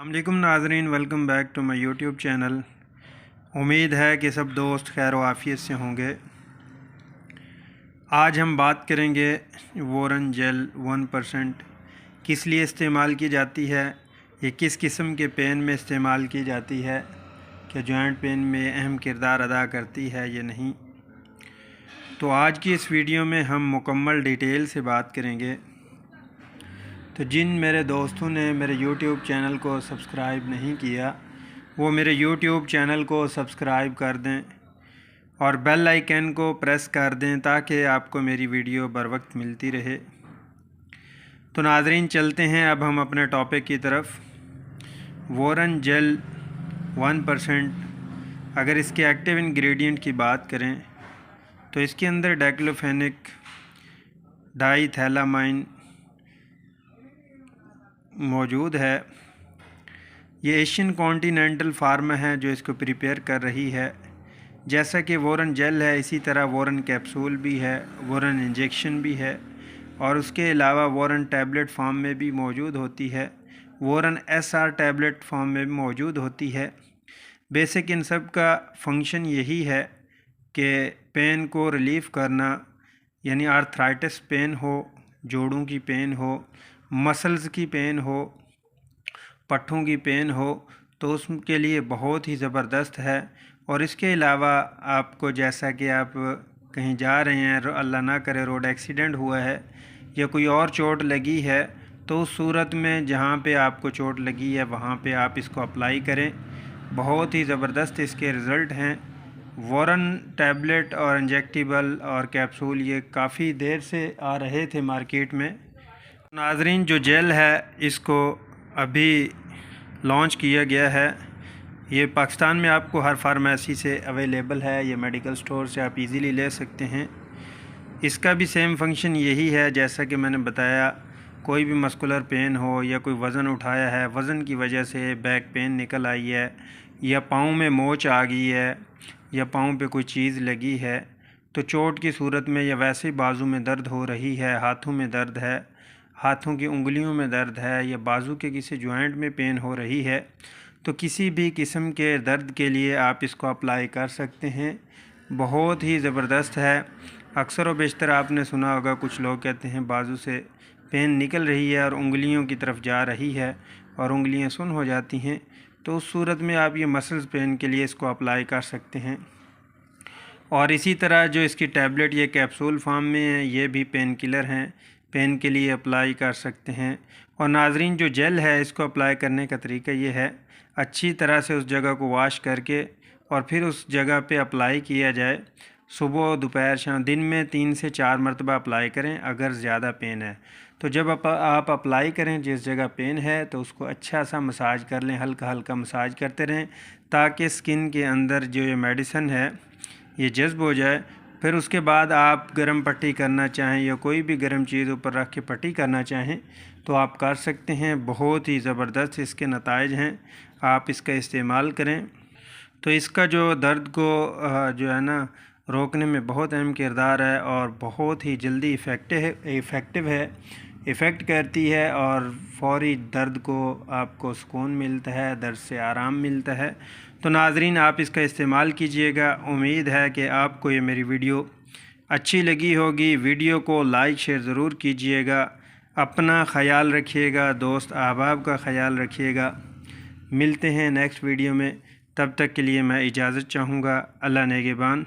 السلام علیکم ناظرین، welcome back to my YouTube channel. امید ہے کہ سب دوست خیر و عافیت سے ہوں گے۔ آج ہم بات کریں گے وارن جیل 1% کس لیے استعمال کی جاتی ہے، یہ کس قسم کے پین میں استعمال کی جاتی ہے، کہ جوائنٹ پین میں اہم کردار ادا کرتی ہے یا نہیں۔ تو آج کی اس ویڈیو میں ہم مکمل ڈیٹیل سے بات کریں گے۔ تو جن میرے دوستوں نے میرے یوٹیوب چینل کو سبسکرائب نہیں کیا، وہ میرے یوٹیوب چینل کو سبسکرائب کر دیں اور بیل آئیکن کو پریس کر دیں تاکہ آپ کو میری ویڈیو بر وقت ملتی رہے۔ تو ناظرین چلتے ہیں اب ہم اپنے ٹاپک کی طرف۔ وارن جیل 1%، اگر اس کے ایکٹیو انگریڈینٹ کی بات کریں تو اس کے اندر ڈائکلوفینک، ڈائی تھیلامائن موجود ہے۔ یہ ایشین کانٹیننٹل فارم ہے جو اس کو پریپیئر کر رہی ہے۔ جیسا کہ وارن جیل ہے، اسی طرح وارن کیپسول بھی ہے، وارن انجیکشن بھی ہے، اور اس کے علاوہ وارن ٹیبلٹ فارم میں بھی موجود ہوتی ہے، وارن SR ٹیبلٹ فارم میں بھی موجود ہوتی ہے۔ بیسک ان سب کا فنکشن یہی ہے کہ پین کو ریلیف کرنا، یعنی آرتھرائٹس پین ہو، جوڑوں کی پین ہو، مسلز کی پین ہو، پٹھوں کی پین ہو، تو اس کے لیے بہت ہی زبردست ہے۔ اور اس کے علاوہ آپ کو جیسا کہ آپ کہیں جا رہے ہیں، اللہ نہ کرے روڈ ایکسیڈنٹ ہوا ہے یا کوئی اور چوٹ لگی ہے، تو اس صورت میں جہاں پہ آپ کو چوٹ لگی ہے وہاں پہ آپ اس کو اپلائی کریں۔ بہت ہی زبردست اس کے رزلٹ ہیں۔ وارن ٹیبلٹ اور انجیکٹیبل اور کیپسول یہ کافی دیر سے آ رہے تھے مارکیٹ میں۔ ناظرین جو جیل ہے اس کو ابھی لانچ کیا گیا ہے۔ یہ پاکستان میں آپ کو ہر فارمیسی سے اویلیبل ہے، یہ میڈیکل سٹور سے آپ ایزیلی لے سکتے ہیں۔ اس کا بھی سیم فنکشن یہی ہے جیسا کہ میں نے بتایا، کوئی بھی مسکولر پین ہو یا کوئی وزن اٹھایا ہے، وزن کی وجہ سے بیک پین نکل آئی ہے، یا پاؤں میں موچ آ گئی ہے، یا پاؤں پہ کوئی چیز لگی ہے، تو چوٹ کی صورت میں یا ویسے بازو میں درد ہو رہی ہے، ہاتھوں میں درد ہے، ہاتھوں کی انگلیوں میں درد ہے، یا بازو کے کسی جوائنٹ میں پین ہو رہی ہے، تو کسی بھی قسم کے درد کے لیے آپ اس کو اپلائی کر سکتے ہیں۔ بہت ہی زبردست ہے۔ اکثر و بیشتر آپ نے سنا ہوگا، کچھ لوگ کہتے ہیں بازو سے پین نکل رہی ہے اور انگلیوں کی طرف جا رہی ہے اور انگلیاں سن ہو جاتی ہیں، تو اس صورت میں آپ یہ مسلز پین کے لیے اس کو اپلائی کر سکتے ہیں۔ اور اسی طرح جو اس کی ٹیبلٹ یہ کیپسول فارم میں ہیں، یہ بھی پین کلر ہیں، پین کے لیے اپلائی کر سکتے ہیں۔ اور ناظرین جو جیل ہے اس کو اپلائی کرنے کا طریقہ یہ ہے، اچھی طرح سے اس جگہ کو واش کر کے اور پھر اس جگہ پہ اپلائی کیا جائے۔ صبح، دوپہر، شام، دن میں 3 سے 4 مرتبہ اپلائی کریں اگر زیادہ پین ہے تو۔ جب آپ اپلائی کریں جس جگہ پین ہے تو اس کو اچھا سا مساج کر لیں، ہلکا ہلکا مساج کرتے رہیں تاکہ سکن کے اندر جو یہ میڈیسن ہے یہ جذب ہو جائے۔ پھر اس کے بعد آپ گرم پٹی کرنا چاہیں یا کوئی بھی گرم چیز اوپر رکھ کے پٹی کرنا چاہیں تو آپ کر سکتے ہیں۔ بہت ہی زبردست اس کے نتائج ہیں، آپ اس کا استعمال کریں۔ تو اس کا جو درد کو جو ہے نا روکنے میں بہت اہم کردار ہے اور بہت ہی جلدی ایفیکٹو ہے، ایفیکٹ کرتی ہے، اور فوری درد کو آپ کو سکون ملتا ہے، درد سے آرام ملتا ہے۔ تو ناظرین آپ اس کا استعمال کیجئے گا۔ امید ہے کہ آپ کو یہ میری ویڈیو اچھی لگی ہوگی۔ ویڈیو کو لائک شیئر ضرور کیجئے گا۔ اپنا خیال رکھیے گا، دوست احباب کا خیال رکھیے گا۔ ملتے ہیں نیکسٹ ویڈیو میں، تب تک کے لیے میں اجازت چاہوں گا۔ اللہ نگہبان۔